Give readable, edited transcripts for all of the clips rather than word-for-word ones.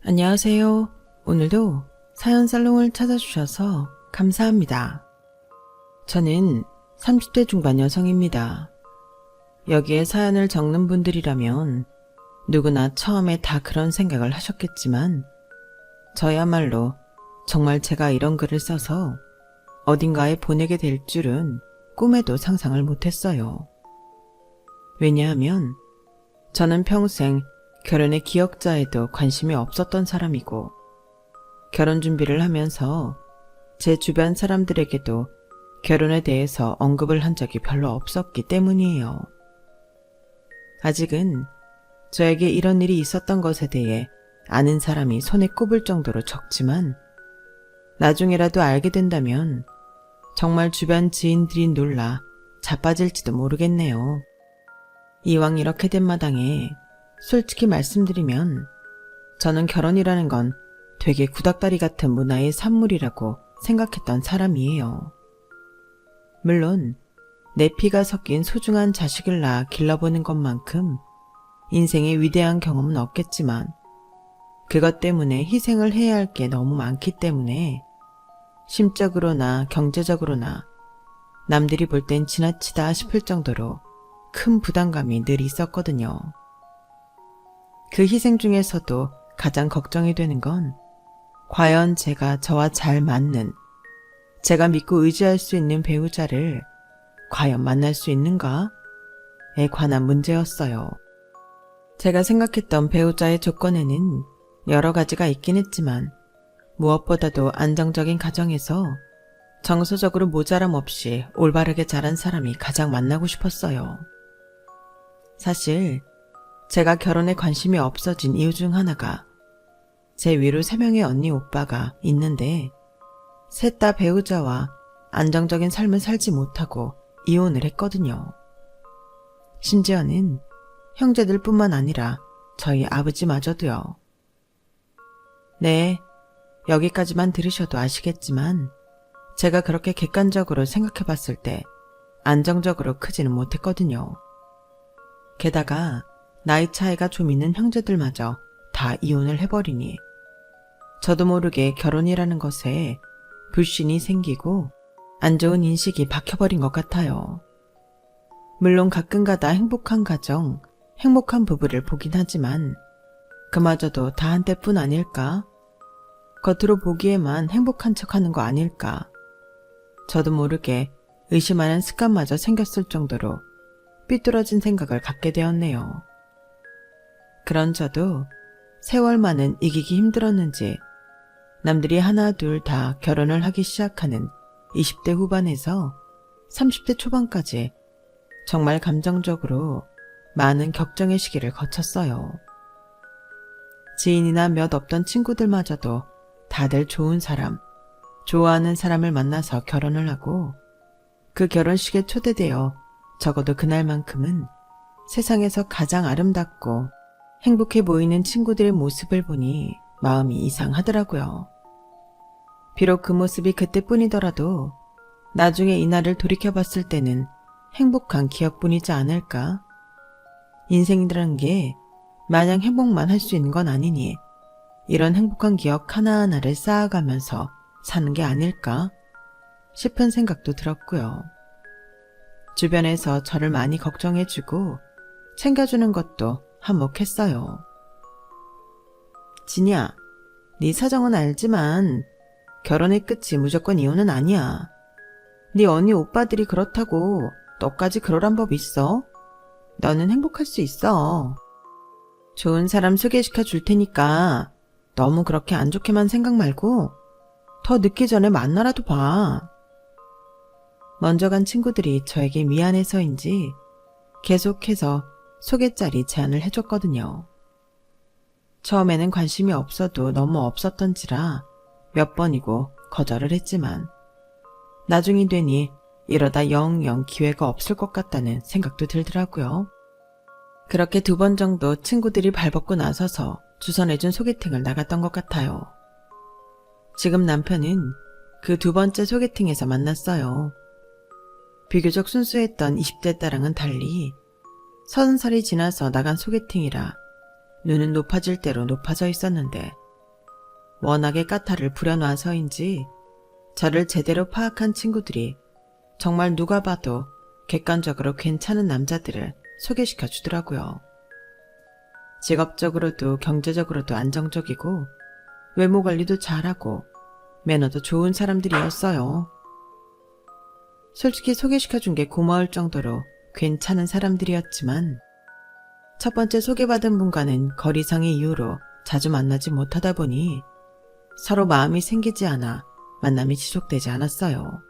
안녕하세요. 오늘도 사연 살롱을 찾아주셔서 감사합니다. 저는 30대 중반 여성입니다. 여기에 사연을 적는 분들이라면 누구나 처음에 다 그런 생각을 하셨겠지만 저야말로 정말 제가 이런 글을 써서 어딘가에 보내게 될 줄은 꿈에도 상상을 못했어요. 왜냐하면 저는 평생 결혼의 기억자에도 관심이 없었던 사람이고 결혼 준비를 하면서 제 주변 사람들에게도 결혼에 대해서 언급을 한 적이 별로 없었기 때문이에요. 아직은 저에게 이런 일이 있었던 것에 대해 아는 사람이 손에 꼽을 정도로 적지만 나중에라도 알게 된다면 정말 주변 지인들이 놀라 자빠질지도 모르겠네요. 이왕 이렇게 된 마당에 솔직히 말씀드리면 저는 결혼이라는 건 되게 구닥다리 같은 문화의 산물이라고 생각했던 사람이에요. 물론 내 피가 섞인 소중한 자식을 낳아 길러보는 것만큼 인생의 위대한 경험은 없겠지만 그것 때문에 희생을 해야 할 게 너무 많기 때문에 심적으로나 경제적으로나 남들이 볼 땐 지나치다 싶을 정도로 큰 부담감이 늘 있었거든요. 그 희생 중에서도 가장 걱정이 되는 건 과연 제가 저와 잘 맞는, 제가 믿고 의지할 수 있는 배우자를 과연 만날 수 있는가에 관한 문제였어요. 제가 생각했던 배우자의 조건에는 여러 가지가 있긴 했지만 무엇보다도 안정적인 가정에서 정서적으로 모자람 없이 올바르게 자란 사람이 가장 만나고 싶었어요. 사실 제가 결혼에 관심이 없어진 이유 중 하나가 제 위로 3명의 언니 오빠가 있는데 셋 다 배우자와 안정적인 삶을 살지 못하고 이혼을 했거든요. 심지어는 형제들 뿐만 아니라 저희 아버지마저도요. 네, 여기까지만 들으셔도 아시겠지만 제가 그렇게 객관적으로 생각해 봤을 때 안정적으로 크지는 못했거든요. 게다가 나이 차이가 좀 있는 형제들마저 다 이혼을 해버리니 저도 모르게 결혼이라는 것에 불신이 생기고 안 좋은 인식이 박혀버린 것 같아요. 물론 가끔가다 행복한 가정, 행복한 부부를 보긴 하지만 그마저도 다 한때뿐 아닐까? 겉으로 보기에만 행복한 척하는 거 아닐까? 저도 모르게 의심하는 습관마저 생겼을 정도로 삐뚤어진 생각을 갖게 되었네요. 그런 저도 세월만은 이기기 힘들었는지 남들이 하나 둘 다 결혼을 하기 시작하는 20대 후반에서 30대 초반까지 정말 감정적으로 많은 격정의 시기를 거쳤어요. 지인이나 몇 없던 친구들마저도 다들 좋은 사람, 좋아하는 사람을 만나서 결혼을 하고 그 결혼식에 초대되어 적어도 그날만큼은 세상에서 가장 아름답고 행복해 보이는 친구들의 모습을 보니 마음이 이상하더라고요. 비록 그 모습이 그때뿐이더라도 나중에 이날을 돌이켜봤을 때는 행복한 기억뿐이지 않을까? 인생이라는 게 마냥 행복만 할 수 있는 건 아니니 이런 행복한 기억 하나하나를 쌓아가면서 사는 게 아닐까 싶은 생각도 들었고요. 주변에서 저를 많이 걱정해주고 챙겨주는 것도 한몫했어요. 진이야, 네 사정은 알지만 결혼의 끝이 무조건 이혼은 아니야. 네 언니 오빠들이 그렇다고 너까지 그러란 법 있어? 너는 행복할 수 있어. 좋은 사람 소개시켜 줄 테니까 너무 그렇게 안 좋게만 생각 말고 더 늦기 전에 만나라도 봐. 먼저 간 친구들이 저에게 미안해서인지 계속해서 소개자리 제안을 해줬거든요. 처음에는 관심이 없어도 너무 없었던지라 몇 번이고 거절을 했지만 나중이 되니 이러다 영영 기회가 없을 것 같다는 생각도 들더라고요. 그렇게 2번 정도 친구들이 발벗고 나서서 주선해준 소개팅을 나갔던 것 같아요. 지금 남편은 그 2번째 소개팅에서 만났어요. 비교적 순수했던 20대 딸랑은 달리 30살이 지나서 나간 소개팅이라 눈은 높아질 대로 높아져 있었는데 워낙에 까탈을 부려놔서인지 저를 제대로 파악한 친구들이 정말 누가 봐도 객관적으로 괜찮은 남자들을 소개시켜 주더라고요. 직업적으로도 경제적으로도 안정적이고 외모 관리도 잘하고 매너도 좋은 사람들이었어요. 솔직히 소개시켜준 게 고마울 정도로 괜찮은 사람들이었지만 첫 번째 소개받은 분과는 거리상의 이유로 자주 만나지 못하다 보니 서로 마음이 생기지 않아 만남이 지속되지 않았어요.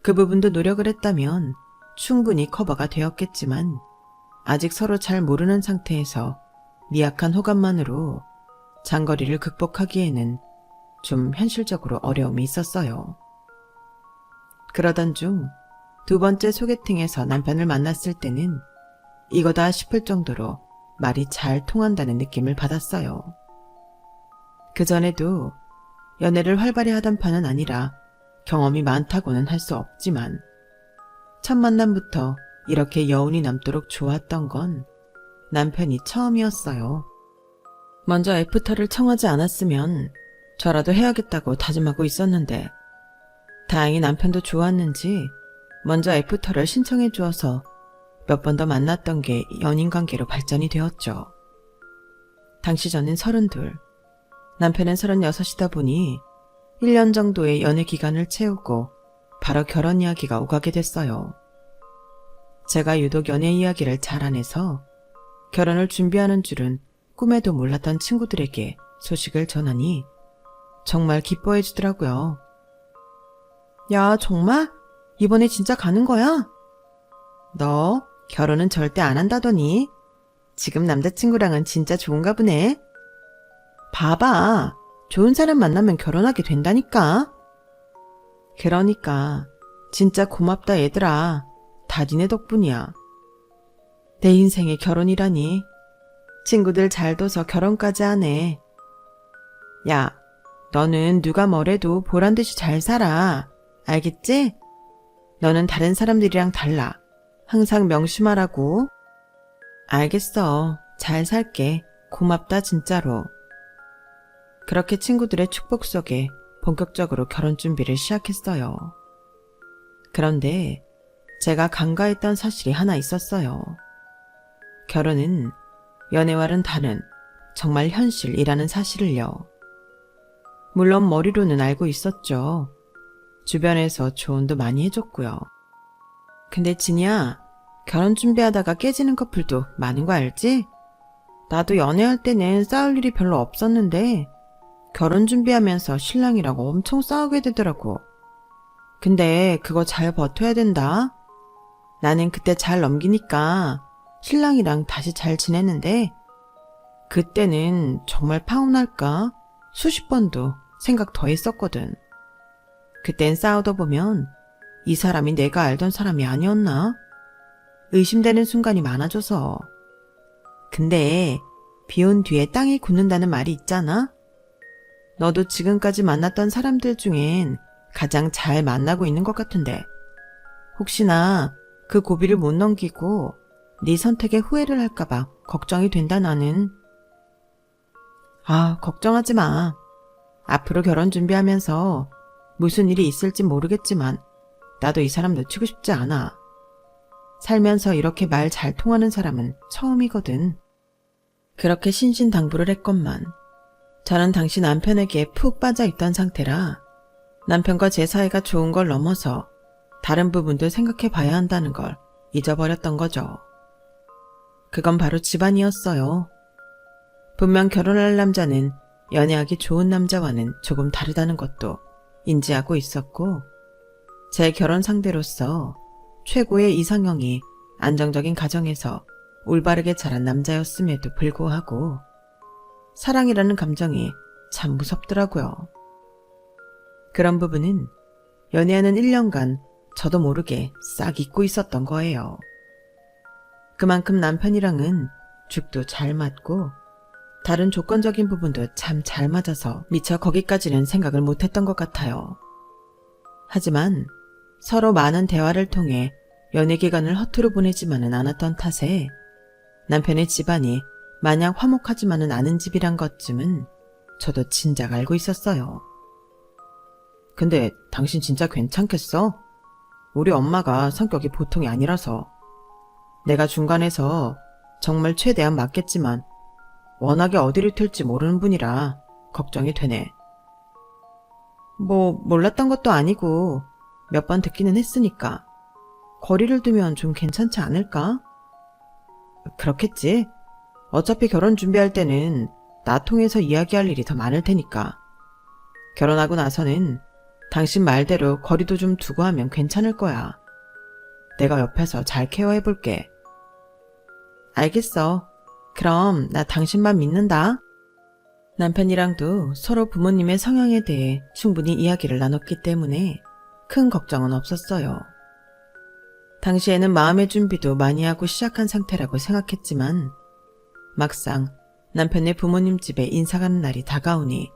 그 부분도 노력을 했다면 충분히 커버가 되었겠지만 아직 서로 잘 모르는 상태에서 미약한 호감만으로 장거리를 극복하기에는 좀 현실적으로 어려움이 있었어요. 그러던 중 두 번째 소개팅에서 남편을 만났을 때는 이거다 싶을 정도로 말이 잘 통한다는 느낌을 받았어요. 그전에도 연애를 활발히 하던 편은 아니라 경험이 많다고는 할 수 없지만 첫 만남부터 이렇게 여운이 남도록 좋았던 건 남편이 처음이었어요. 먼저 애프터를 청하지 않았으면 저라도 해야겠다고 다짐하고 있었는데 다행히 남편도 좋았는지 먼저 애프터를 신청해 주어서 몇 번 더 만났던 게 연인관계로 발전이 되었죠. 당시 저는 32, 남편은 36이다 보니 1년 정도의 연애 기간을 채우고 바로 결혼 이야기가 오가게 됐어요. 제가 유독 연애 이야기를 잘 안 해서 결혼을 준비하는 줄은 꿈에도 몰랐던 친구들에게 소식을 전하니 정말 기뻐해 주더라고요. 야, 정말? 이번에 진짜 가는 거야? 너 결혼은 절대 안 한다더니 지금 남자친구랑은 진짜 좋은가 보네. 봐봐. 좋은 사람 만나면 결혼하게 된다니까. 그러니까 진짜 고맙다 얘들아. 다 니네 덕분이야. 내 인생의 결혼이라니. 친구들 잘 둬서 결혼까지 하네. 야, 너는 누가 뭐래도 보란듯이 잘 살아. 알겠지? 너는 다른 사람들이랑 달라. 항상 명심하라고. 알겠어. 잘 살게. 고맙다 진짜로. 그렇게 친구들의 축복 속에 본격적으로 결혼 준비를 시작했어요. 그런데 제가 간과했던 사실이 하나 있었어요. 결혼은 연애와는 다른 정말 현실이라는 사실을요. 물론 머리로는 알고 있었죠. 주변에서 조언도 많이 해줬고요. 근데 진이야, 결혼 준비하다가 깨지는 커플도 많은 거 알지? 나도 연애할 때는 싸울 일이 별로 없었는데 결혼 준비하면서 신랑이랑 엄청 싸우게 되더라고. 근데 그거 잘 버텨야 된다. 나는 그때 잘 넘기니까 신랑이랑 다시 잘 지냈는데 그때는 정말 파혼할까? 수십 번도 생각 더 했었거든. 그땐 싸우다 보면 이 사람이 내가 알던 사람이 아니었나? 의심되는 순간이 많아져서. 근데 비 온 뒤에 땅이 굳는다는 말이 있잖아? 너도 지금까지 만났던 사람들 중엔 가장 잘 만나고 있는 것 같은데 혹시나 그 고비를 못 넘기고 네 선택에 후회를 할까봐 걱정이 된다 나는. 아, 걱정하지 마. 앞으로 결혼 준비하면서 무슨 일이 있을지 모르겠지만 나도 이 사람 놓치고 싶지 않아. 살면서 이렇게 말 잘 통하는 사람은 처음이거든. 그렇게 신신당부를 했건만 저는 당시 남편에게 푹 빠져있던 상태라 남편과 제 사이가 좋은 걸 넘어서 다른 부분도 생각해 봐야 한다는 걸 잊어버렸던 거죠. 그건 바로 집안이었어요. 분명 결혼할 남자는 연애하기 좋은 남자와는 조금 다르다는 것도 인지하고 있었고 제 결혼 상대로서 최고의 이상형이 안정적인 가정에서 올바르게 자란 남자였음에도 불구하고 사랑이라는 감정이 참 무섭더라고요. 그런 부분은 연애하는 1년간 저도 모르게 싹 잊고 있었던 거예요. 그만큼 남편이랑은 죽도 잘 맞고 다른 조건적인 부분도 참 잘 맞아서 미처 거기까지는 생각을 못했던 것 같아요. 하지만 서로 많은 대화를 통해 연애 기간을 허투루 보내지만은 않았던 탓에 남편의 집안이 마냥 화목하지만은 않은 집이란 것쯤은 저도 진작 알고 있었어요. 근데 당신 진짜 괜찮겠어? 우리 엄마가 성격이 보통이 아니라서. 내가 중간에서 정말 최대한 맞겠지만 워낙에 어디를 튈지 모르는 분이라 걱정이 되네. 뭐 몰랐던 것도 아니고 몇 번 듣기는 했으니까 거리를 두면 좀 괜찮지 않을까? 그렇겠지. 어차피 결혼 준비할 때는 나 통해서 이야기할 일이 더 많을 테니까. 결혼하고 나서는 당신 말대로 거리도 좀 두고 하면 괜찮을 거야. 내가 옆에서 잘 케어해볼게. 알겠어. 그럼 나 당신만 믿는다. 남편이랑도 서로 부모님의 성향에 대해 충분히 이야기를 나눴기 때문에 큰 걱정은 없었어요. 당시에는 마음의 준비도 많이 하고 시작한 상태라고 생각했지만 막상 남편의 부모님 집에 인사 가는 날이 다가오니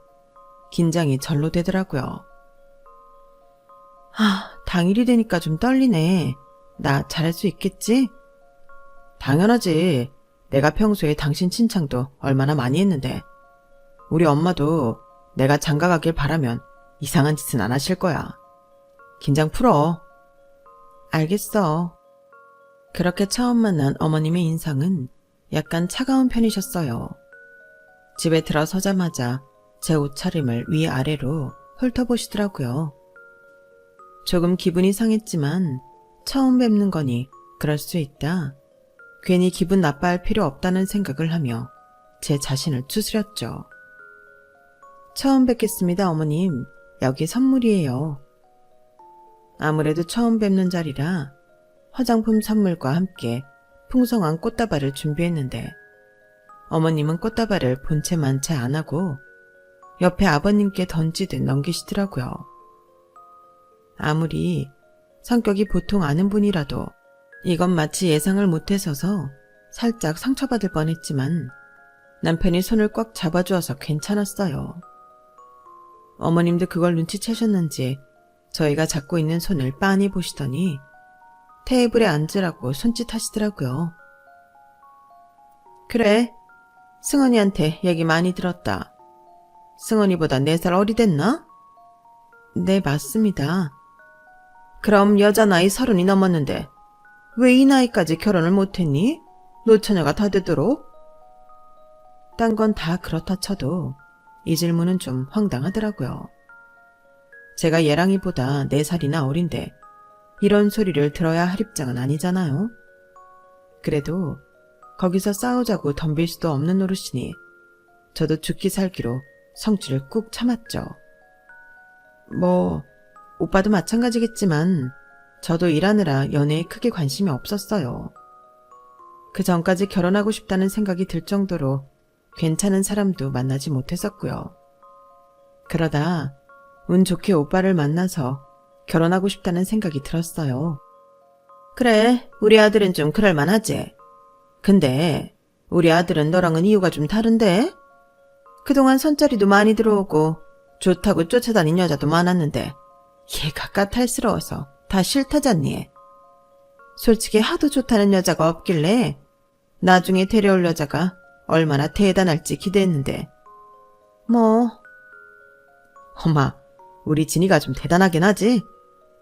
긴장이 절로 되더라고요. 당일이 되니까 좀 떨리네. 나 잘할 수 있겠지? 당연하지. 내가 평소에 당신 칭찬도 얼마나 많이 했는데. 우리 엄마도 내가 장가가길 바라면 이상한 짓은 안 하실 거야. 긴장 풀어. 알겠어. 그렇게 처음 만난 어머님의 인상은 약간 차가운 편이셨어요. 집에 들어서자마자 제 옷차림을 위아래로 훑어보시더라고요. 조금 기분이 상했지만 처음 뵙는 거니 그럴 수 있다. 괜히 기분 나빠할 필요 없다는 생각을 하며 제 자신을 추스렸죠. 처음 뵙겠습니다, 어머님. 여기 선물이에요. 아무래도 처음 뵙는 자리라 화장품 선물과 함께 풍성한 꽃다발을 준비했는데 어머님은 꽃다발을 본체 만체 안 하고 옆에 아버님께 던지듯 넘기시더라고요. 아무리 성격이 보통 아는 분이라도 이건 마치 예상을 못해서서 살짝 상처받을 뻔했지만 남편이 손을 꽉 잡아주어서 괜찮았어요. 어머님도 그걸 눈치채셨는지 저희가 잡고 있는 손을 빤히 보시더니 테이블에 앉으라고 손짓하시더라고요. 그래, 승원이한테 얘기 많이 들었다. 승원이보다 4살 어리댔나? 네, 맞습니다. 그럼 여자 나이 30이 넘었는데 왜 이 나이까지 결혼을 못했니? 노처녀가 다 되도록? 딴 건 다 그렇다 쳐도 이 질문은 좀 황당하더라고요. 제가 얘랑이보다 4살이나 어린데 이런 소리를 들어야 할 입장은 아니잖아요. 그래도 거기서 싸우자고 덤빌 수도 없는 노릇이니 저도 죽기 살기로 성질을 꾹 참았죠. 뭐 오빠도 마찬가지겠지만 저도 일하느라 연애에 크게 관심이 없었어요. 그 전까지 결혼하고 싶다는 생각이 들 정도로 괜찮은 사람도 만나지 못했었고요. 그러다 운 좋게 오빠를 만나서 결혼하고 싶다는 생각이 들었어요. 그래, 우리 아들은 좀 그럴만하지. 근데 우리 아들은 너랑은 이유가 좀 다른데? 그동안 손자리도 많이 들어오고 좋다고 쫓아다닌 여자도 많았는데 얘가 까탈스러워서 다 싫다잖니. 솔직히 하도 좋다는 여자가 없길래 나중에 데려올 여자가 얼마나 대단할지 기대했는데 뭐. 엄마, 우리 진이가 좀 대단하긴 하지?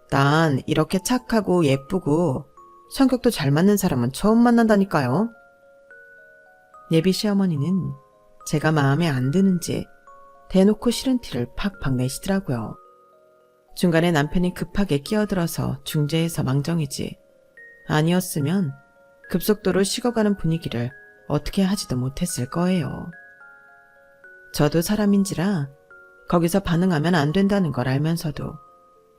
난 이렇게 착하고 예쁘고 성격도 잘 맞는 사람은 처음 만난다니까요. 예비 시어머니는 제가 마음에 안 드는지 대놓고 싫은 티를 팍팍 내시더라고요. 중간에 남편이 급하게 끼어들어서 중재해서 망정이지 아니었으면 급속도로 식어가는 분위기를 어떻게 하지도 못했을 거예요. 저도 사람인지라 거기서 반응하면 안 된다는 걸 알면서도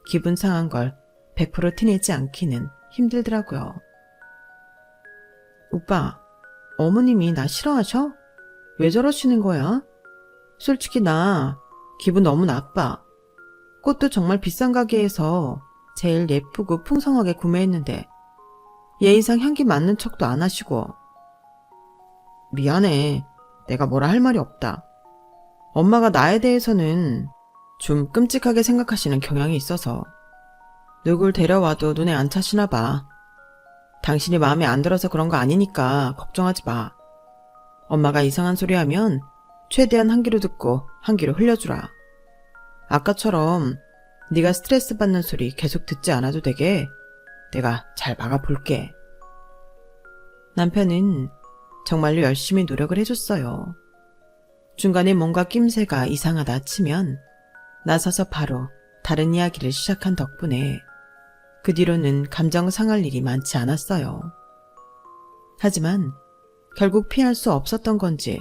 기분 상한 걸 100% 티내지 않기는 힘들더라고요. 오빠, 어머님이 나 싫어하셔? 왜 저러시는 거야? 솔직히 나 기분 너무 나빠. 꽃도 정말 비싼 가게에서 제일 예쁘고 풍성하게 구매했는데 예의상 향기 맡는 척도 안 하시고. 미안해. 내가 뭐라 할 말이 없다. 엄마가 나에 대해서는 좀 끔찍하게 생각하시는 경향이 있어서 누굴 데려와도 눈에 안 차시나 봐. 당신이 마음에 안 들어서 그런 거 아니니까 걱정하지 마. 엄마가 이상한 소리 하면 최대한 한 귀로 듣고 한 귀로 흘려주라. 아까처럼 네가 스트레스 받는 소리 계속 듣지 않아도 되게 내가 잘 막아볼게. 남편은 정말로 열심히 노력을 해줬어요. 중간에 뭔가 낌새가 이상하다 치면 나서서 바로 다른 이야기를 시작한 덕분에 그 뒤로는 감정 상할 일이 많지 않았어요. 하지만 결국 피할 수 없었던 건지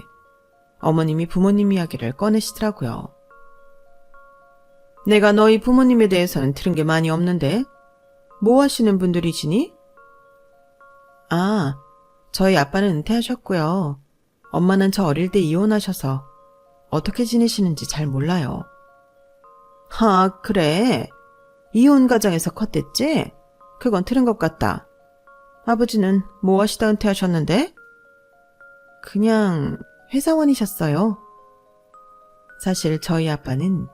어머님이 부모님 이야기를 꺼내시더라고요. 내가 너희 부모님에 대해서는 들은 게 많이 없는데 뭐 하시는 분들이시니? 아, 저희 아빠는 은퇴하셨고요. 엄마는 저 어릴 때 이혼하셔서 어떻게 지내시는지 잘 몰라요. 아, 그래? 이혼 가정에서 컸댔지? 그건 들은 것 같다. 아버지는 뭐 하시다 은퇴하셨는데? 그냥 회사원이셨어요. 사실 저희 아빠는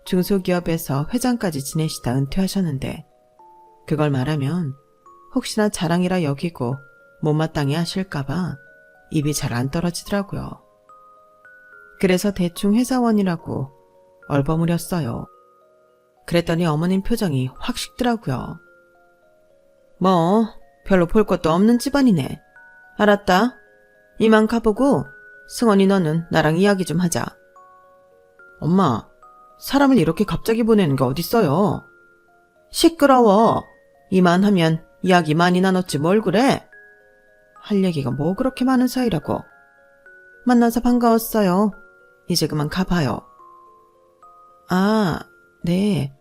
중소기업에서 회장까지 지내시다 은퇴하셨는데 그걸 말하면 혹시나 자랑이라 여기고 못마땅해 하실까봐 입이 잘 안 떨어지더라고요. 그래서 대충 회사원이라고 얼버무렸어요. 그랬더니 어머님 표정이 확 식더라고요. 뭐 별로 볼 것도 없는 집안이네. 알았다. 이만 가보고 승원이 너는 나랑 이야기 좀 하자. 엄마, 사람을 이렇게 갑자기 보내는 게 어딨어요. 시끄러워. 이만 하면 이야기 많이 나눴지 뭘 그래. 할 얘기가 뭐 그렇게 많은 사이라고. 만나서 반가웠어요. 이제 그만 가봐요. 아, 네.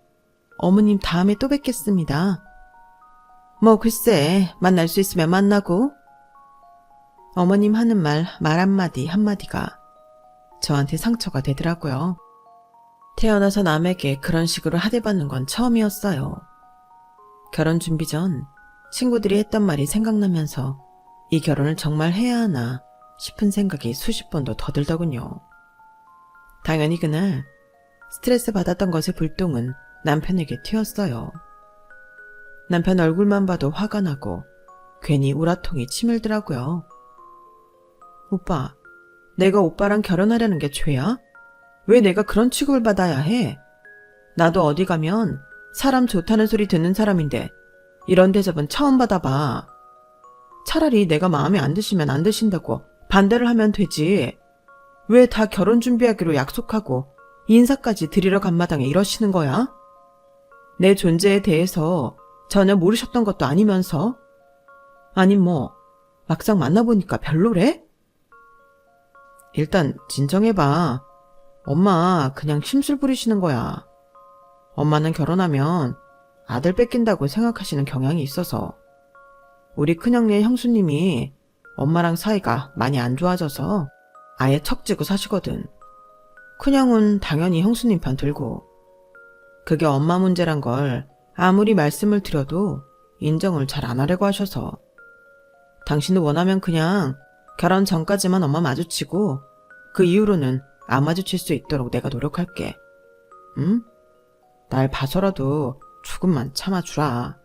어머님 다음에 또 뵙겠습니다. 뭐 글쎄 만날 수 있으면 만나고. 어머님 하는 말 한마디 한마디가 저한테 상처가 되더라고요. 태어나서 남에게 그런 식으로 하대받는 건 처음이었어요. 결혼 준비 전 친구들이 했던 말이 생각나면서 이 결혼을 정말 해야 하나 싶은 생각이 수십 번도 더 들더군요. 당연히 그날 스트레스 받았던 것의 불똥은 남편에게 튀었어요. 남편 얼굴만 봐도 화가 나고 괜히 우라통이 치밀더라고요. 오빠, 내가 오빠랑 결혼하려는 게 죄야? 왜 내가 그런 취급을 받아야 해? 나도 어디 가면 사람 좋다는 소리 듣는 사람인데 이런 대접은 처음 받아봐. 차라리 내가 마음에 안 드시면 안 드신다고 반대를 하면 되지. 왜 다 결혼 준비하기로 약속하고 인사까지 드리러 간 마당에 이러시는 거야? 내 존재에 대해서 전혀 모르셨던 것도 아니면서? 아니 뭐 막상 만나보니까 별로래? 일단 진정해봐. 엄마 그냥 심술 부리시는 거야. 엄마는 결혼하면 아들 뺏긴다고 생각하시는 경향이 있어서. 우리 큰형네 형수님이 엄마랑 사이가 많이 안 좋아져서 아예 척지고 사시거든. 큰형은 당연히 형수님 편 들고. 그게 엄마 문제란 걸 아무리 말씀을 드려도 인정을 잘 안 하려고 하셔서. 당신도 원하면 그냥 결혼 전까지만 엄마 마주치고 그 이후로는 안 마주칠 수 있도록 내가 노력할게. 응? 날 봐서라도 조금만 참아주라.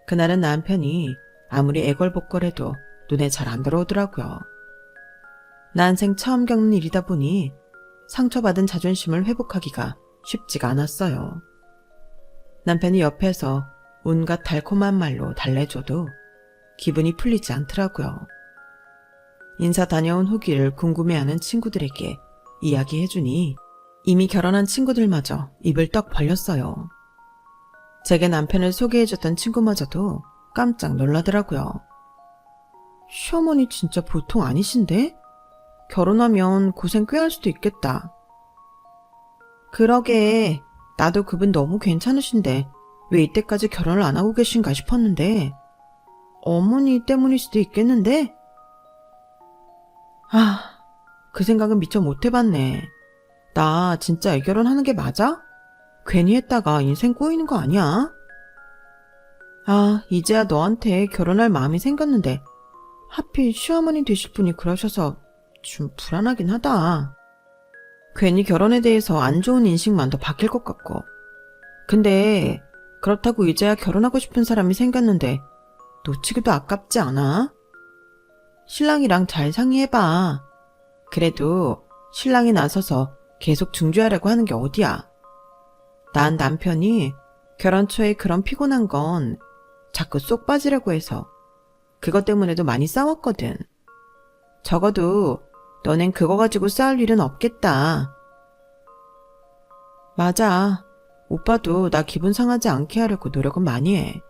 그날은 남편이 아무리 애걸복걸해도 눈에 잘 안 들어오더라고요. 난생 처음 겪는 일이다 보니 상처받은 자존심을 회복하기가 쉽지가 않았어요. 남편이 옆에서 온갖 달콤한 말로 달래줘도 기분이 풀리지 않더라고요. 인사 다녀온 후기를 궁금해하는 친구들에게 이야기해주니 이미 결혼한 친구들마저 입을 떡 벌렸어요. 제게 남편을 소개해줬던 친구마저도 깜짝 놀라더라고요. 시어머니 진짜 보통 아니신데? 결혼하면 고생 꽤 할 수도 있겠다. 그러게, 나도 그분 너무 괜찮으신데 왜 이때까지 결혼을 안 하고 계신가 싶었는데 어머니 때문일 수도 있겠는데? 그 생각은 미처 못 해봤네. 나 진짜 애결혼하는 게 맞아? 괜히 했다가 인생 꼬이는 거 아니야? 이제야 너한테 결혼할 마음이 생겼는데 하필 시어머니 되실 분이 그러셔서 좀 불안하긴 하다. 괜히 결혼에 대해서 안 좋은 인식만 더 바뀔 것 같고. 근데 그렇다고 이제야 결혼하고 싶은 사람이 생겼는데 놓치기도 아깝지 않아? 신랑이랑 잘 상의해봐. 그래도 신랑이 나서서 계속 중재하려고 하는 게 어디야. 난 남편이 결혼 초에 그런 피곤한 건 자꾸 쏙 빠지려고 해서 그것 때문에도 많이 싸웠거든. 적어도 너넨 그거 가지고 싸울 일은 없겠다. 맞아. 오빠도 나 기분 상하지 않게 하려고 노력은 많이 해.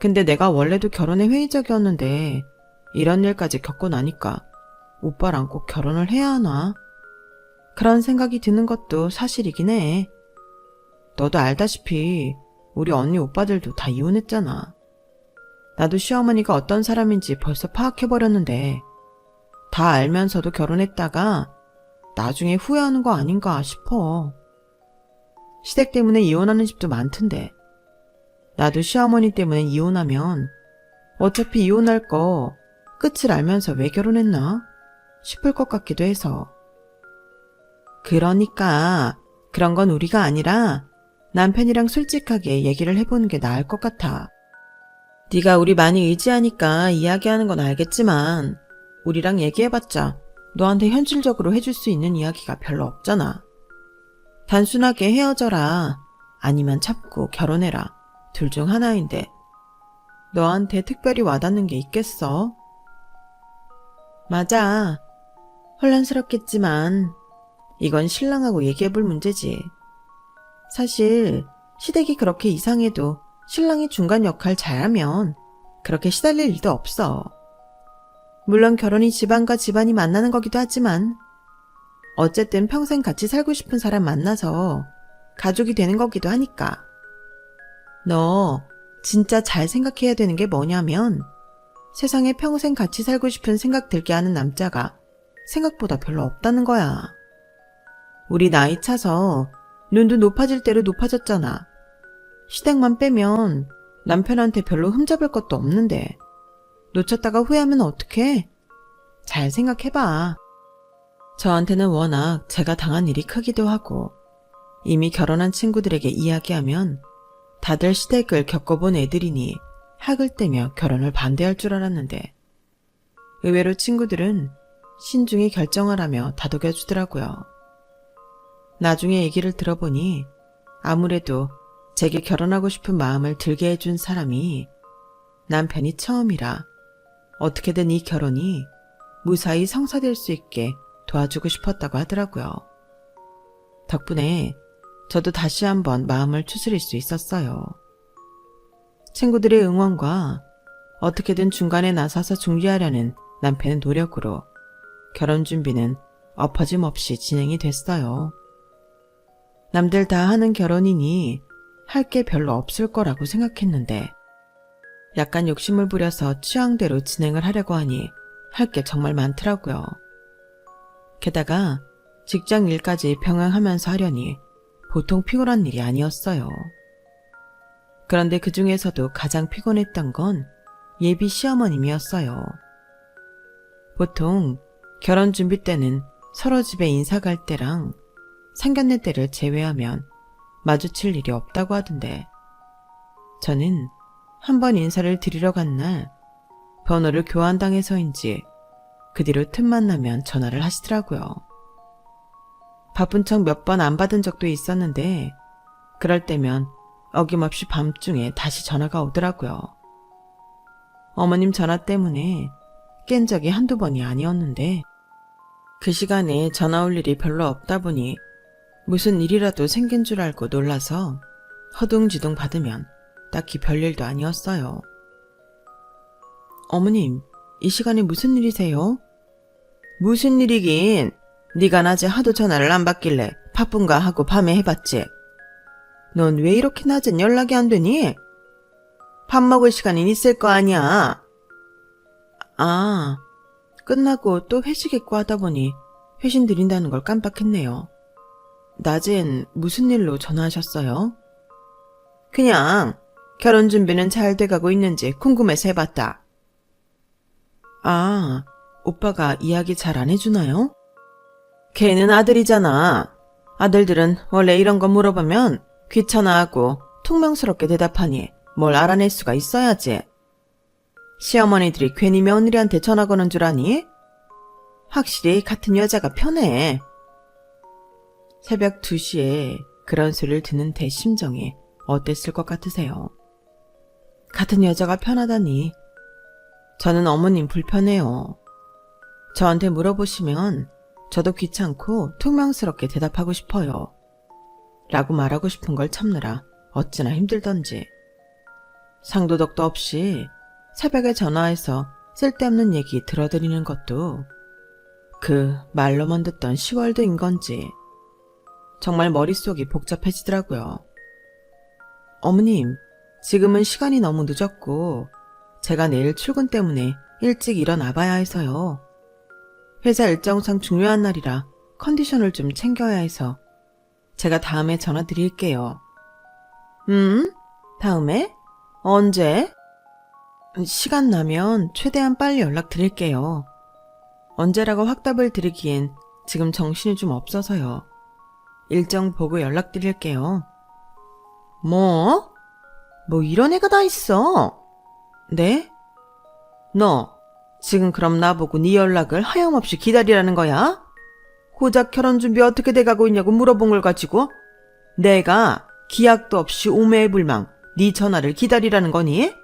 근데 내가 원래도 결혼에 회의적이었는데 이런 일까지 겪고 나니까 오빠랑 꼭 결혼을 해야 하나? 그런 생각이 드는 것도 사실이긴 해. 너도 알다시피 우리 언니 오빠들도 다 이혼했잖아. 나도 시어머니가 어떤 사람인지 벌써 파악해버렸는데 다 알면서도 결혼했다가 나중에 후회하는 거 아닌가 싶어. 시댁 때문에 이혼하는 집도 많던데 나도 시어머니 때문에 이혼하면 어차피 이혼할 거 끝을 알면서 왜 결혼했나 싶을 것 같기도 해서. 그러니까 그런 건 우리가 아니라 남편이랑 솔직하게 얘기를 해보는 게 나을 것 같아. 네가 우리 많이 의지하니까 이야기하는 건 알겠지만 우리랑 얘기해봤자 너한테 현실적으로 해줄 수 있는 이야기가 별로 없잖아. 단순하게 헤어져라 아니면 참고 결혼해라 둘 중 하나인데 너한테 특별히 와닿는 게 있겠어? 맞아. 혼란스럽겠지만 이건 신랑하고 얘기해볼 문제지. 사실 시댁이 그렇게 이상해도 신랑이 중간 역할 잘하면 그렇게 시달릴 일도 없어. 물론 결혼이 집안과 집안이 만나는 거기도 하지만 어쨌든 평생 같이 살고 싶은 사람 만나서 가족이 되는 거기도 하니까. 너 진짜 잘 생각해야 되는 게 뭐냐면 세상에 평생 같이 살고 싶은 생각 들게 하는 남자가 생각보다 별로 없다는 거야. 우리 나이 차서 눈도 높아질 대로 높아졌잖아. 시댁만 빼면 남편한테 별로 흠잡을 것도 없는데 놓쳤다가 후회하면 어떡해? 잘 생각해봐. 저한테는 워낙 제가 당한 일이 크기도 하고 이미 결혼한 친구들에게 이야기하면 다들 시댁을 겪어본 애들이니 학을 떼며 결혼을 반대할 줄 알았는데 의외로 친구들은 신중히 결정을 하며 다독여주더라고요. 나중에 얘기를 들어보니 아무래도 제게 결혼하고 싶은 마음을 들게 해준 사람이 남편이 처음이라 어떻게든 이 결혼이 무사히 성사될 수 있게 도와주고 싶었다고 하더라고요. 덕분에 저도 다시 한번 마음을 추스릴 수 있었어요. 친구들의 응원과 어떻게든 중간에 나서서 중재하려는 남편의 노력으로 결혼 준비는 엎어짐 없이 진행이 됐어요. 남들 다 하는 결혼이니 할 게 별로 없을 거라고 생각했는데 약간 욕심을 부려서 취향대로 진행을 하려고 하니 할 게 정말 많더라고요. 게다가 직장 일까지 병행하면서 하려니 보통 피곤한 일이 아니었어요. 그런데 그 중에서도 가장 피곤했던 건 예비 시어머님이었어요. 보통 결혼 준비 때는 서로 집에 인사 갈 때랑 상견례 때를 제외하면 마주칠 일이 없다고 하던데 저는 한 번 인사를 드리러 간 날 번호를 교환당해서인지 그 뒤로 틈만 나면 전화를 하시더라고요. 바쁜 척 몇 번 안 받은 적도 있었는데 그럴 때면 어김없이 밤중에 다시 전화가 오더라고요. 어머님 전화 때문에 깬 적이 한두 번이 아니었는데 그 시간에 전화 올 일이 별로 없다 보니 무슨 일이라도 생긴 줄 알고 놀라서 허둥지둥 받으면 딱히 별일도 아니었어요. 어머님, 이 시간에 무슨 일이세요? 무슨 일이긴. 네가 낮에 하도 전화를 안 받길래 바쁜가 하고 밤에 해봤지. 넌 왜 이렇게 낮엔 연락이 안 되니? 밥 먹을 시간은 있을 거 아니야. 아, 끝나고 또 회식했고 하다 보니 회신 드린다는 걸 깜빡했네요. 낮엔 무슨 일로 전화하셨어요? 그냥 결혼 준비는 잘 돼가고 있는지 궁금해서 해봤다. 아, 오빠가 이야기 잘 안 해주나요? 걔는 아들이잖아. 아들들은 원래 이런 거 물어보면 귀찮아하고 퉁명스럽게 대답하니 뭘 알아낼 수가 있어야지. 시어머니들이 괜히 며느리한테 전화 거는 줄 아니? 확실히 같은 여자가 편해. 새벽 2시에 그런 소리를 듣는 제 심정이 어땠을 것 같으세요? 같은 여자가 편하다니. 저는 어머님 불편해요. 저한테 물어보시면 저도 귀찮고 퉁명스럽게 대답하고 싶어요. 라고 말하고 싶은 걸 참느라 어찌나 힘들던지. 상도덕도 없이 새벽에 전화해서 쓸데없는 얘기 들어드리는 것도 그 말로만 듣던 시월드인 건지 정말 머릿속이 복잡해지더라고요. 어머님, 지금은 시간이 너무 늦었고 제가 내일 출근 때문에 일찍 일어나 봐야 해서요. 회사 일정상 중요한 날이라 컨디션을 좀 챙겨야 해서 제가 다음에 전화 드릴게요. 다음에? 언제? 시간 나면 최대한 빨리 연락 드릴게요. 언제라고 확답을 드리기엔 지금 정신이 좀 없어서요. 일정 보고 연락 드릴게요. 뭐 이런 애가 다 있어? 네? 너 지금 그럼 나보고 네 연락을 하염없이 기다리라는 거야? 고작 결혼 준비 어떻게 돼가고 있냐고 물어본 걸 가지고 내가 기약도 없이 오매불망 네 전화를 기다리라는 거니?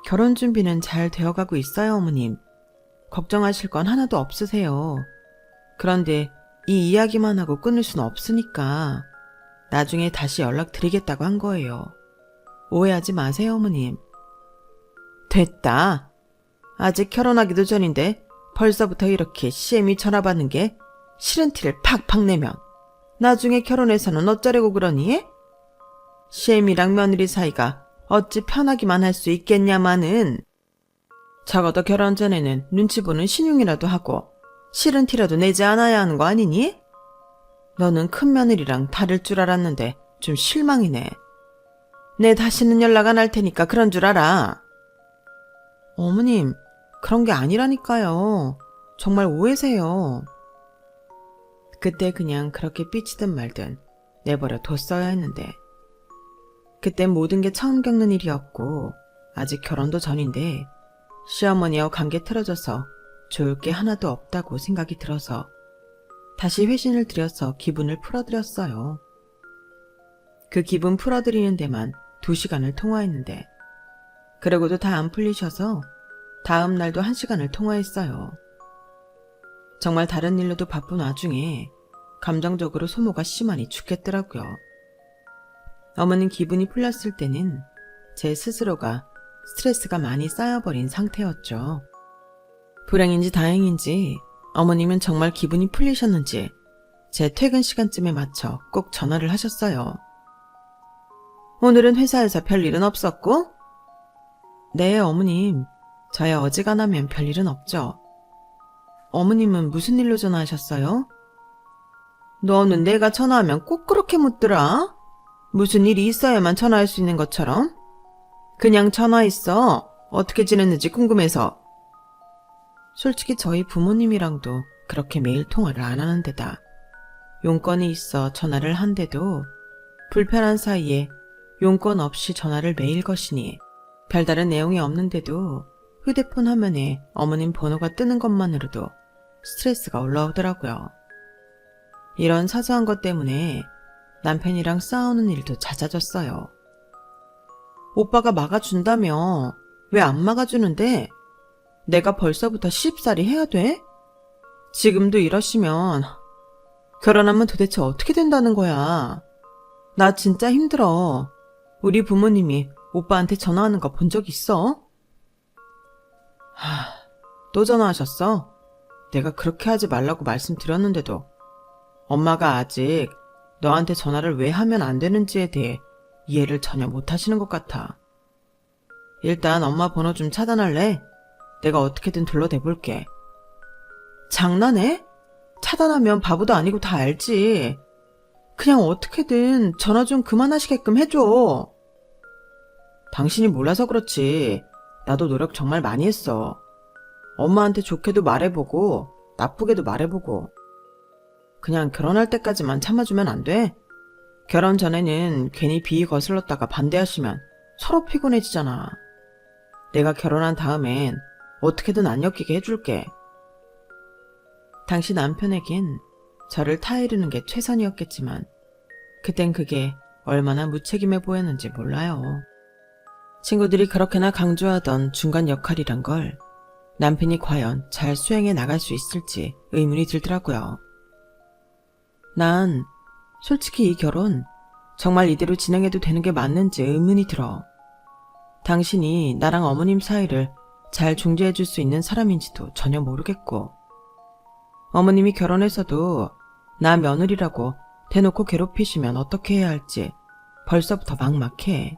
결혼 준비는 잘 되어가고 있어요, 어머님. 걱정하실 건 하나도 없으세요. 그런데 이 이야기만 하고 끊을 수는 없으니까 나중에 다시 연락드리겠다고 한 거예요. 오해하지 마세요, 어머님. 됐다. 아직 결혼하기도 전인데 벌써부터 이렇게 CM이 전화 받는 게 싫은 티를 팍팍 내면 나중에 결혼해서는 어쩌려고 그러니? CM이랑 며느리 사이가 어찌 편하기만 할 수 있겠냐마는. 적어도 결혼 전에는 눈치 보는 신용이라도 하고 싫은 티라도 내지 않아야 하는 거 아니니? 너는 큰 며느리랑 다를 줄 알았는데 좀 실망이네. 내 다시는 연락 안 할 테니까 그런 줄 알아. 어머님, 그런 게 아니라니까요. 정말 오해세요. 그때 그냥 그렇게 삐치든 말든 내버려 뒀어야 했는데 그때 모든 게 처음 겪는 일이었고 아직 결혼도 전인데 시어머니와 관계 틀어져서 좋을 게 하나도 없다고 생각이 들어서 다시 회신을 드려서 기분을 풀어드렸어요. 그 기분 풀어드리는 데만 2시간을 통화했는데 그러고도 다 안 풀리셔서 다음 날도 1시간을 통화했어요. 정말 다른 일로도 바쁜 와중에 감정적으로 소모가 심하니 죽겠더라고요. 어머님 기분이 풀렸을 때는 제 스스로가 스트레스가 많이 쌓여버린 상태였죠. 불행인지 다행인지 어머님은 정말 기분이 풀리셨는지 제 퇴근 시간쯤에 맞춰 꼭 전화를 하셨어요. 오늘은 회사에서 별일은 없었고? 네, 어머님. 저야 어지간하면 별일은 없죠. 어머님은 무슨 일로 전화하셨어요? 너는 내가 전화하면 꼭 그렇게 묻더라? 무슨 일이 있어야만 전화할 수 있는 것처럼? 그냥 전화했어. 어떻게 지냈는지 궁금해서. 솔직히 저희 부모님이랑도 그렇게 매일 통화를 안 하는 데다 용건이 있어 전화를 한데도 불편한 사이에 용건 없이 전화를 매일 거시니 별다른 내용이 없는데도 휴대폰 화면에 어머님 번호가 뜨는 것만으로도 스트레스가 올라오더라고요. 이런 사소한 것 때문에 남편이랑 싸우는 일도 잦아졌어요. 오빠가 막아준다며 왜 안 막아주는데? 내가 벌써부터 시집살이 해야 돼? 지금도 이러시면 결혼하면 도대체 어떻게 된다는 거야? 나 진짜 힘들어. 우리 부모님이 오빠한테 전화하는 거 본 적 있어? 또 전화하셨어? 내가 그렇게 하지 말라고 말씀드렸는데도 엄마가 아직 너한테 전화를 왜 하면 안 되는지에 대해 이해를 전혀 못 하시는 것 같아. 일단 엄마 번호 좀 차단할래? 내가 어떻게든 둘러대볼게. 장난해? 차단하면 바보도 아니고 다 알지. 그냥 어떻게든 전화 좀 그만하시게끔 해줘. 당신이 몰라서 그렇지. 나도 노력 정말 많이 했어. 엄마한테 좋게도 말해보고 나쁘게도 말해보고. 그냥 결혼할 때까지만 참아주면 안 돼? 결혼 전에는 괜히 비위 거슬렀다가 반대하시면 서로 피곤해지잖아. 내가 결혼한 다음엔 어떻게든 안 엮이게 해줄게. 당시 남편에겐 저를 타이르는 게 최선이었겠지만 그땐 그게 얼마나 무책임해 보였는지 몰라요. 친구들이 그렇게나 강조하던 중간 역할이란 걸 남편이 과연 잘 수행해 나갈 수 있을지 의문이 들더라고요. 난 솔직히 이 결혼 정말 이대로 진행해도 되는 게 맞는지 의문이 들어. 당신이 나랑 어머님 사이를 잘 중재해 줄 수 있는 사람인지도 전혀 모르겠고, 어머님이 결혼해서도 나 며느리라고 대놓고 괴롭히시면 어떻게 해야 할지 벌써부터 막막해.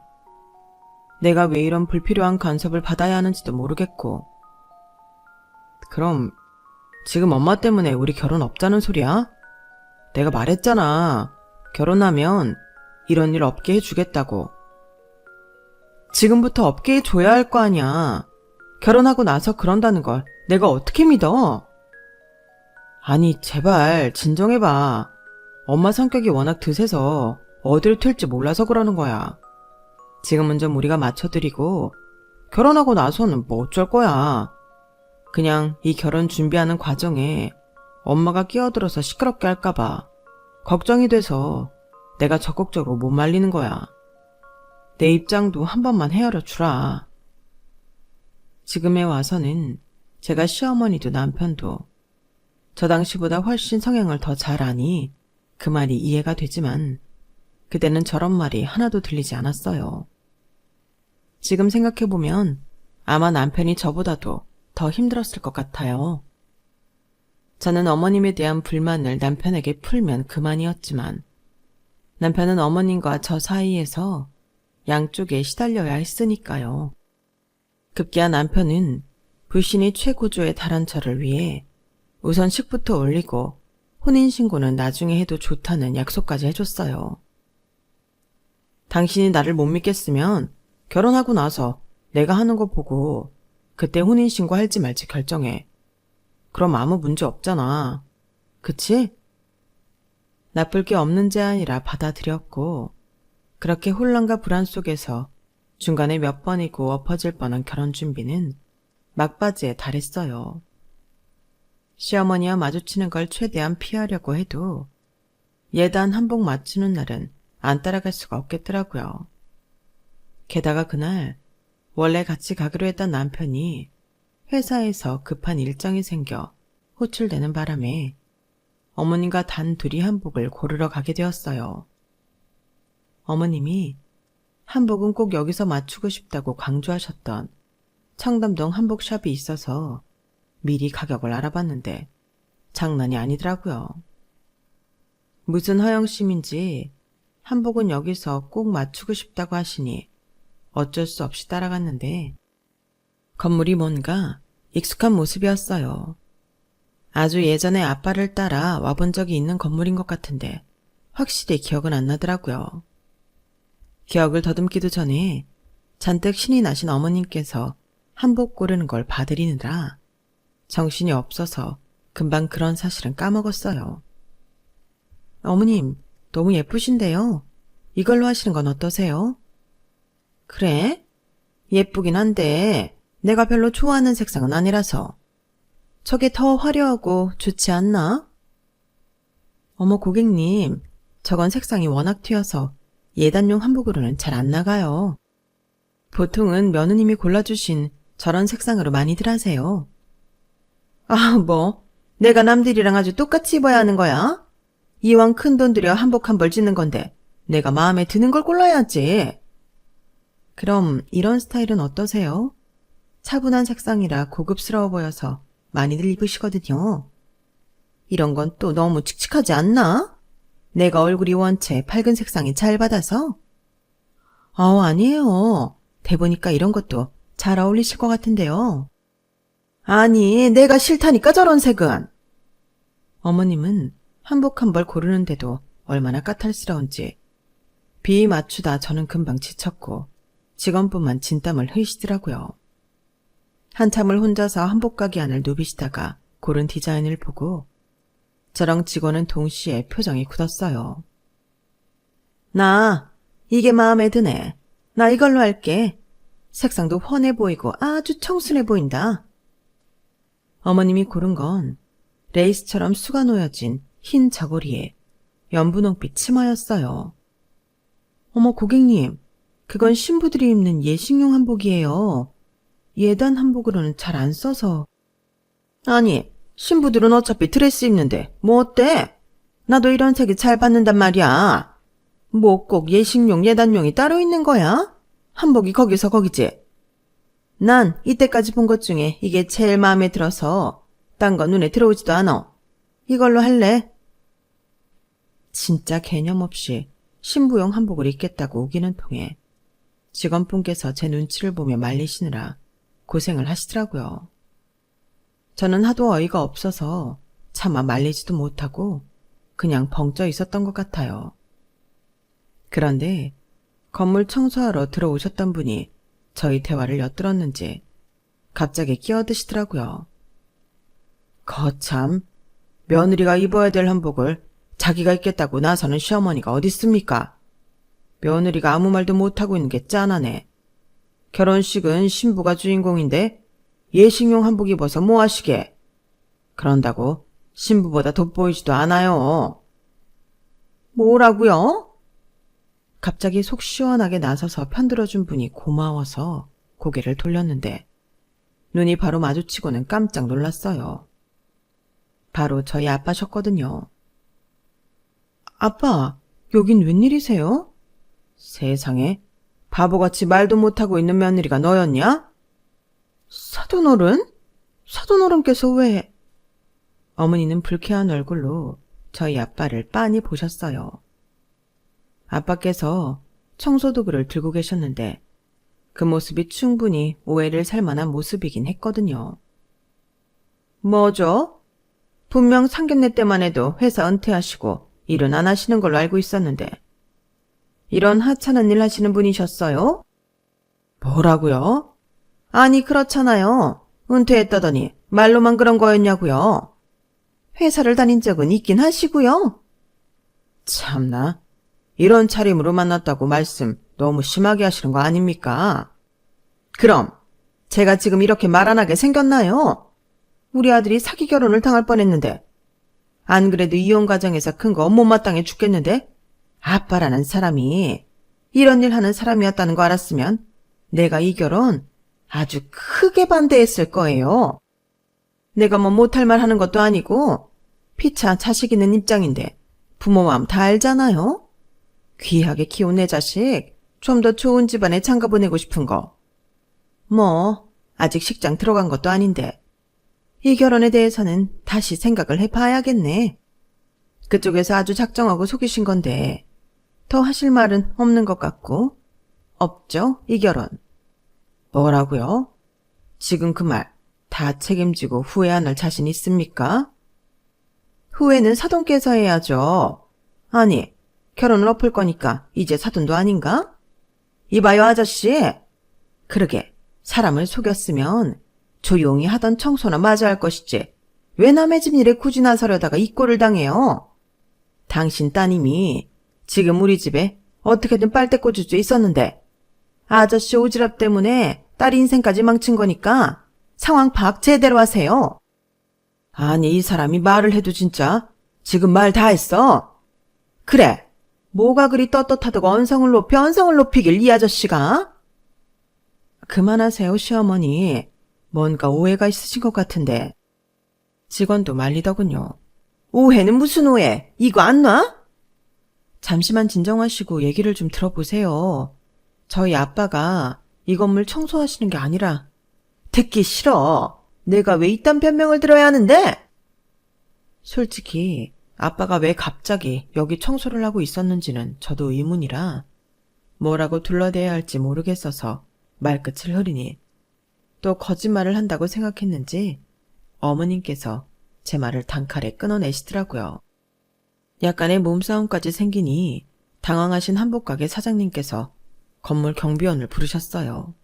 내가 왜 이런 불필요한 간섭을 받아야 하는지도 모르겠고. 그럼 지금 엄마 때문에 우리 결혼 없자는 소리야? 내가 말했잖아. 결혼하면 이런 일 없게 해주겠다고. 지금부터 없게 해줘야 할 거 아니야. 결혼하고 나서 그런다는 걸 내가 어떻게 믿어? 아니, 제발 진정해봐. 엄마 성격이 워낙 드세서 어딜 튈지 몰라서 그러는 거야. 지금은 좀 우리가 맞춰드리고 결혼하고 나서는 뭐 어쩔 거야. 그냥 이 결혼 준비하는 과정에 엄마가 끼어들어서 시끄럽게 할까봐 걱정이 돼서 내가 적극적으로 못 말리는 거야. 내 입장도 한 번만 헤아려 주라. 지금에 와서는 제가 시어머니도 남편도 저 당시보다 훨씬 성향을 더 잘 아니 그 말이 이해가 되지만 그때는 저런 말이 하나도 들리지 않았어요. 지금 생각해보면 아마 남편이 저보다도 더 힘들었을 것 같아요. 저는 어머님에 대한 불만을 남편에게 풀면 그만이었지만 남편은 어머님과 저 사이에서 양쪽에 시달려야 했으니까요. 급기야 남편은 불신이 최고조에 달한 저를 위해 우선 식부터 올리고 혼인신고는 나중에 해도 좋다는 약속까지 해줬어요. 당신이 나를 못 믿겠으면 결혼하고 나서 내가 하는 거 보고 그때 혼인신고 할지 말지 결정해. 그럼 아무 문제 없잖아. 그치? 나쁠 게 없는 제안이라 받아들였고 그렇게 혼란과 불안 속에서 중간에 몇 번이고 엎어질 뻔한 결혼 준비는 막바지에 달했어요. 시어머니와 마주치는 걸 최대한 피하려고 해도 예단 한복 맞추는 날은 안 따라갈 수가 없겠더라고요. 게다가 그날 원래 같이 가기로 했던 남편이 회사에서 급한 일정이 생겨 호출되는 바람에 어머님과 단 둘이 한복을 고르러 가게 되었어요. 어머님이 한복은 꼭 여기서 맞추고 싶다고 강조하셨던 청담동 한복샵이 있어서 미리 가격을 알아봤는데 장난이 아니더라고요. 무슨 허영심인지 한복은 여기서 꼭 맞추고 싶다고 하시니 어쩔 수 없이 따라갔는데 건물이 뭔가 익숙한 모습이었어요. 아주 예전에 아빠를 따라 와본 적이 있는 건물인 것 같은데 확실히 기억은 안 나더라고요. 기억을 더듬기도 전에 잔뜩 신이 나신 어머님께서 한복 고르는 걸 봐드리느라 정신이 없어서 금방 그런 사실은 까먹었어요. 어머님, 너무 예쁘신데요. 이걸로 하시는 건 어떠세요? 그래? 예쁘긴 한데 내가 별로 좋아하는 색상은 아니라서. 저게 더 화려하고 좋지 않나? 어머 고객님, 저건 색상이 워낙 튀어서 예단용 한복으로는 잘 안 나가요. 보통은 며느님이 골라주신 저런 색상으로 많이들 하세요. 아, 뭐 내가 남들이랑 아주 똑같이 입어야 하는 거야? 이왕 큰돈 들여 한복 한 벌 짓는 건데 내가 마음에 드는 걸 골라야지. 그럼 이런 스타일은 어떠세요? 차분한 색상이라 고급스러워 보여서 많이들 입으시거든요. 이런 건 또 너무 칙칙하지 않나? 내가 얼굴이 원체 밝은 색상이 잘 받아서? 아니에요. 대보니까 이런 것도 잘 어울리실 것 같은데요. 아니, 내가 싫다니까 저런 색은. 어머님은 한복 한 벌 고르는데도 얼마나 까탈스러운지 비 맞추다 저는 금방 지쳤고 직원뿐만 진땀을 흘리시더라고요. 한참을 혼자서 한복 가게 안을 누비시다가 고른 디자인을 보고 저랑 직원은 동시에 표정이 굳었어요. 나 이게 마음에 드네. 나 이걸로 할게. 색상도 훤해 보이고 아주 청순해 보인다. 어머님이 고른 건 레이스처럼 수가 놓여진 흰 저고리에 연분홍빛 치마였어요. 어머, 고객님, 그건 신부들이 입는 예식용 한복이에요. 예단 한복으로는 잘 안 써서. 아니, 신부들은 어차피 드레스 입는데 뭐 어때? 나도 이런 색이 잘 받는단 말이야. 뭐 꼭 예식용 예단용이 따로 있는 거야? 한복이 거기서 거기지. 난 이때까지 본 것 중에 이게 제일 마음에 들어서 딴 거 눈에 들어오지도 않아. 이걸로 할래? 진짜 개념 없이 신부용 한복을 입겠다고 오기는 통해 직원분께서 제 눈치를 보며 말리시느라 고생을 하시더라고요. 저는 하도 어이가 없어서 차마 말리지도 못하고 그냥 벙쪄 있었던 것 같아요. 그런데 건물 청소하러 들어오셨던 분이 저희 대화를 엿들었는지 갑자기 끼어드시더라고요. 거참, 며느리가 입어야 될 한복을 자기가 입겠다고 나서는 시어머니가 어딨습니까? 며느리가 아무 말도 못하고 있는 게 짠하네. 결혼식은 신부가 주인공인데 예식용 한복 입어서 뭐 하시게? 그런다고 신부보다 돋보이지도 않아요. 뭐라고요? 갑자기 속 시원하게 나서서 편들어준 분이 고마워서 고개를 돌렸는데 눈이 바로 마주치고는 깜짝 놀랐어요. 바로 저희 아빠셨거든요. 아빠, 여긴 웬일이세요? 세상에, 바보같이 말도 못하고 있는 며느리가 너였냐? 사돈어른? 사돈어른께서 왜? 어머니는 불쾌한 얼굴로 저희 아빠를 빤히 보셨어요. 아빠께서 청소도구를 들고 계셨는데 그 모습이 충분히 오해를 살 만한 모습이긴 했거든요. 뭐죠? 분명 상견례 때만 해도 회사 은퇴하시고 일은 안 하시는 걸로 알고 있었는데 이런 하찮은 일 하시는 분이셨어요? 뭐라고요? 아니 그렇잖아요. 은퇴했다더니 말로만 그런 거였냐고요. 회사를 다닌 적은 있긴 하시고요. 참나, 이런 차림으로 만났다고 말씀 너무 심하게 하시는 거 아닙니까? 그럼 제가 지금 이렇게 말 안 하게 생겼나요? 우리 아들이 사기 결혼을 당할 뻔했는데 안 그래도 이혼 과정에서 큰 거 못마땅해 죽겠는데 아빠라는 사람이 이런 일 하는 사람이었다는 거 알았으면 내가 이 결혼 아주 크게 반대했을 거예요. 내가 뭐 못할 말 하는 것도 아니고 피차 자식 있는 입장인데 부모 마음 다 알잖아요. 귀하게 키운 내 자식 좀 더 좋은 집안에 장가 보내고 싶은 거. 뭐 아직 식장 들어간 것도 아닌데 이 결혼에 대해서는 다시 생각을 해봐야겠네. 그쪽에서 아주 작정하고 속이신 건데 더 하실 말은 없는 것 같고. 없죠, 이 결혼. 뭐라고요? 지금 그 말 다 책임지고 후회 안 할 자신 있습니까? 후회는 사돈께서 해야죠. 아니, 결혼을 엎을 거니까 이제 사돈도 아닌가? 이봐요, 아저씨. 그러게 사람을 속였으면 조용히 하던 청소나 마저 할 것이지 왜 남의 집 일에 굳이 나서려다가 이 꼴을 당해요? 당신 따님이 지금 우리 집에 어떻게든 빨대 꽂을 수 있었는데 아저씨 오지랖 때문에 딸 인생까지 망친 거니까 상황 파악 제대로 하세요. 아니, 이 사람이 말을 해도 진짜 지금 말 다 했어. 그래, 뭐가 그리 떳떳하다고 언성을 높이길 이 아저씨가? 그만하세요, 시어머니. 뭔가 오해가 있으신 것 같은데. 직원도 말리더군요. 오해는 무슨 오해? 이거 안 놔? 잠시만 진정하시고 얘기를 좀 들어보세요. 저희 아빠가 이 건물 청소하시는 게 아니라. 듣기 싫어. 내가 왜 이딴 변명을 들어야 하는데? 솔직히 아빠가 왜 갑자기 여기 청소를 하고 있었는지는 저도 의문이라 뭐라고 둘러대야 할지 모르겠어서 말끝을 흐리니 또 거짓말을 한다고 생각했는지 어머님께서 제 말을 단칼에 끊어내시더라고요. 약간의 몸싸움까지 생기니 당황하신 한복가게 사장님께서 건물 경비원을 부르셨어요.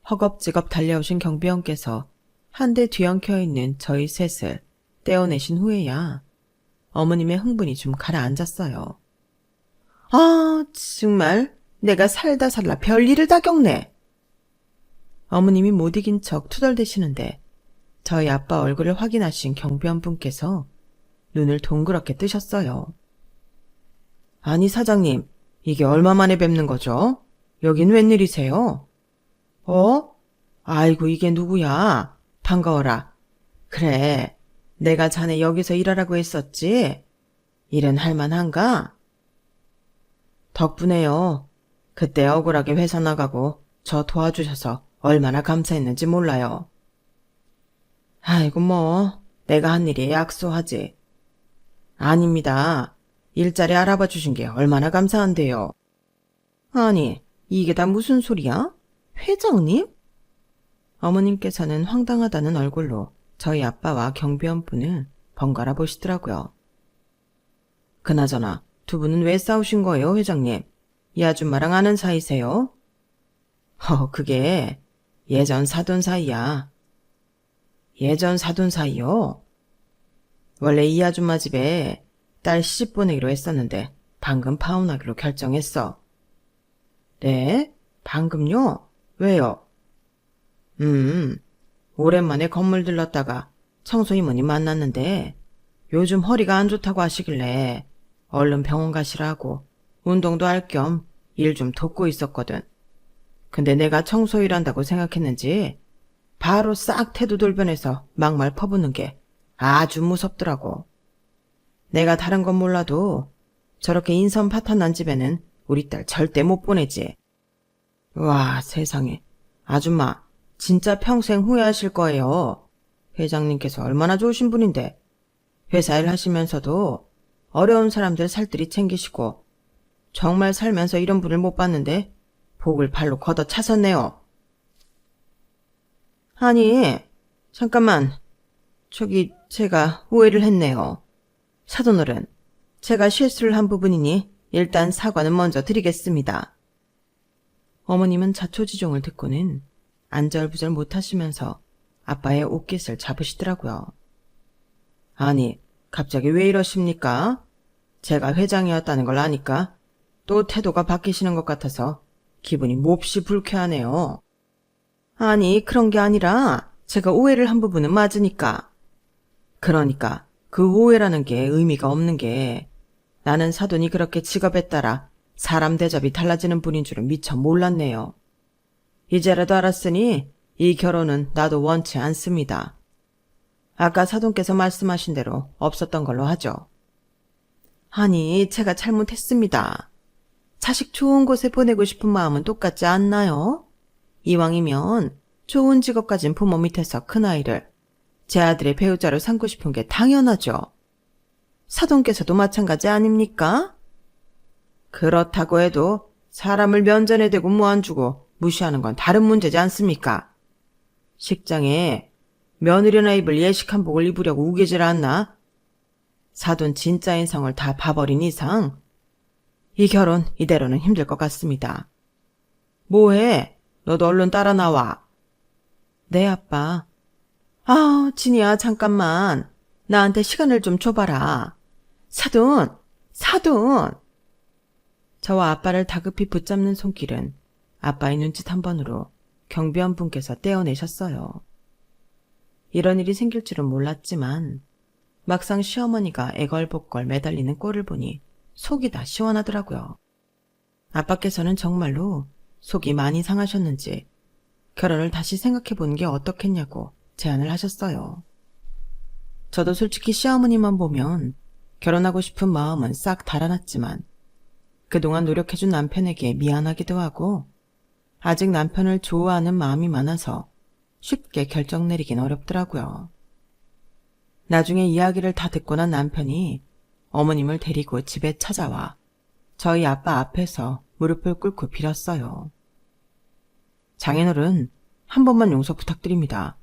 허겁지겁 달려오신 경비원께서 한 대 뒤엉켜 있는 저희 셋을 떼어내신 후에야 어머님의 흥분이 좀 가라앉았어요. 아, 정말 내가 살다 살라 별일을 다 겪네. 어머님이 못 이긴 척 투덜대시는데 저희 아빠 얼굴을 확인하신 경비원분께서 눈을 동그랗게 뜨셨어요. 아니 사장님, 이게 얼마 만에 뵙는 거죠? 여긴 웬일이세요? 어? 아이고 이게 누구야? 반가워라. 그래, 내가 자네 여기서 일하라고 했었지? 일은 할만한가? 덕분에요. 그때 억울하게 회사 나가고 저 도와주셔서 얼마나 감사했는지 몰라요. 아이고 뭐 내가 한 일이 약소하지. 아닙니다. 일자리 알아봐 주신 게 얼마나 감사한데요. 아니 이게 다 무슨 소리야? 회장님? 어머님께서는 황당하다는 얼굴로 저희 아빠와 경비원분을 번갈아 보시더라고요. 그나저나 두 분은 왜 싸우신 거예요, 회장님? 이 아줌마랑 아는 사이세요? 그게 예전 사돈 사이야. 예전 사돈 사이요? 원래 이 아줌마 집에 딸 시집 보내기로 했었는데 방금 파혼하기로 결정했어. 네? 방금요? 왜요? 오랜만에 건물 들렀다가 청소 이모님 만났는데 요즘 허리가 안 좋다고 하시길래 얼른 병원 가시라고 운동도 할 겸 일 좀 돕고 있었거든. 근데 내가 청소 일한다고 생각했는지 바로 싹 태도 돌변해서 막말 퍼붓는 게 아주 무섭더라고. 내가 다른 건 몰라도 저렇게 인선 파탄 난 집에는 우리 딸 절대 못 보내지. 와 세상에. 아줌마 진짜 평생 후회하실 거예요. 회장님께서 얼마나 좋으신 분인데 회사 일 하시면서도 어려운 사람들 살뜰히 챙기시고 정말 살면서 이런 분을 못 봤는데 복을 발로 걷어 차셨네요. 아니 잠깐만 저기 제가 오해를 했네요. 사돈어른 제가 실수를 한 부분이니 일단 사과는 먼저 드리겠습니다. 어머님은 자초지종을 듣고는 안절부절 못하시면서 아빠의 옷깃을 잡으시더라고요. 아니 갑자기 왜 이러십니까? 제가 회장이었다는 걸 아니까 또 태도가 바뀌시는 것 같아서 기분이 몹시 불쾌하네요. 아니 그런 게 아니라 제가 오해를 한 부분은 맞으니까. 그러니까 그 오해라는 게 의미가 없는 게 나는 사돈이 그렇게 직업에 따라 사람 대접이 달라지는 분인 줄은 미처 몰랐네요. 이제라도 알았으니 이 결혼은 나도 원치 않습니다. 아까 사돈께서 말씀하신 대로 없었던 걸로 하죠. 아니 제가 잘못했습니다. 자식 좋은 곳에 보내고 싶은 마음은 똑같지 않나요? 이왕이면 좋은 직업 가진 부모 밑에서 큰아이를 제 아들의 배우자로 삼고 싶은 게 당연하죠. 사돈께서도 마찬가지 아닙니까? 그렇다고 해도 사람을 면전에 대고 무안 주고 무시하는 건 다른 문제지 않습니까? 식장에 며느리나 입을 예식한 복을 입으려고 우기질 않나? 사돈 진짜 인성을 다 봐버린 이상 이 결혼 이대로는 힘들 것 같습니다. 뭐해? 너도 얼른 따라 나와. 네 아빠. 아 진이야 잠깐만. 나한테 시간을 좀 줘봐라. 사돈! 사돈! 저와 아빠를 다급히 붙잡는 손길은 아빠의 눈짓 한 번으로 경비원 분께서 떼어내셨어요. 이런 일이 생길 줄은 몰랐지만 막상 시어머니가 애걸복걸 매달리는 꼴을 보니 속이 다 시원하더라고요. 아빠께서는 정말로 속이 많이 상하셨는지 결혼을 다시 생각해보는 게 어떻겠냐고 제안을 하셨어요. 저도 솔직히 시어머니만 보면 결혼하고 싶은 마음은 싹 달아났지만 그동안 노력해준 남편에게 미안하기도 하고 아직 남편을 좋아하는 마음이 많아서 쉽게 결정 내리긴 어렵더라고요. 나중에 이야기를 다 듣고 난 남편이 어머님을 데리고 집에 찾아와 저희 아빠 앞에서 무릎을 꿇고 빌었어요. 장인어른, 한 번만 용서 부탁드립니다.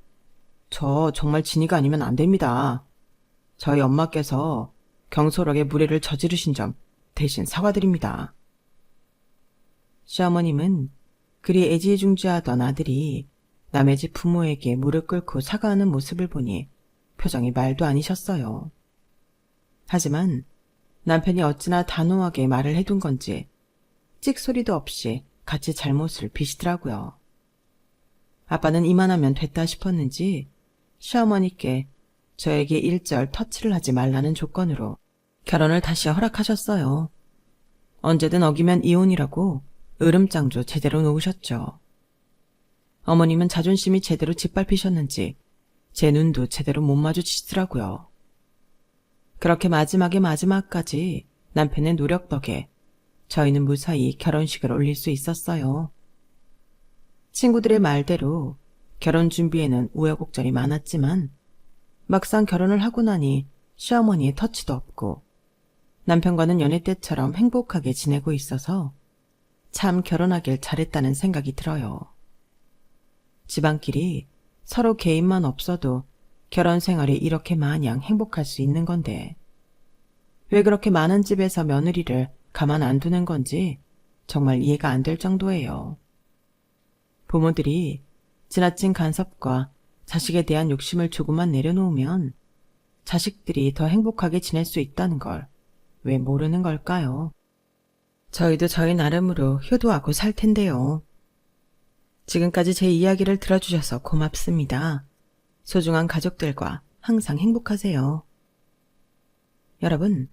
저 정말 진이가 아니면 안 됩니다. 저희 엄마께서 경솔하게 무례를 저지르신 점 대신 사과드립니다. 시어머님은 그리 애지중지하던 아들이 남의 집 부모에게 무릎 꿇고 사과하는 모습을 보니 표정이 말도 아니셨어요. 하지만 남편이 어찌나 단호하게 말을 해둔 건지 찍소리도 없이 같이 잘못을 비시더라고요. 아빠는 이만하면 됐다 싶었는지 시어머니께 저에게 일절 터치를 하지 말라는 조건으로 결혼을 다시 허락하셨어요. 언제든 어기면 이혼이라고 으름장조 제대로 놓으셨죠. 어머님은 자존심이 제대로 짓밟히셨는지 제 눈도 제대로 못 마주치시더라고요. 그렇게 마지막까지 남편의 노력 덕에 저희는 무사히 결혼식을 올릴 수 있었어요. 친구들의 말대로 결혼 준비에는 우여곡절이 많았지만 막상 결혼을 하고 나니 시어머니의 터치도 없고 남편과는 연애 때처럼 행복하게 지내고 있어서 참 결혼하길 잘했다는 생각이 들어요. 집안끼리 서로 개인만 없어도 결혼 생활이 이렇게 마냥 행복할 수 있는 건데 왜 그렇게 많은 집에서 며느리를 가만 안 두는 건지 정말 이해가 안 될 정도예요. 부모들이 지나친 간섭과 자식에 대한 욕심을 조금만 내려놓으면 자식들이 더 행복하게 지낼 수 있다는 걸 왜 모르는 걸까요? 저희도 저희 나름으로 효도하고 살 텐데요. 지금까지 제 이야기를 들어주셔서 고맙습니다. 소중한 가족들과 항상 행복하세요. 여러분,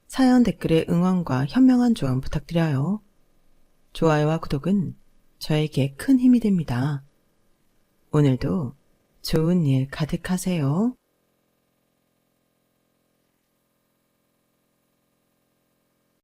사연 댓글에 응원과 현명한 조언 부탁드려요. 좋아요와 구독은 저에게 큰 힘이 됩니다. 오늘도 좋은 일 가득하세요.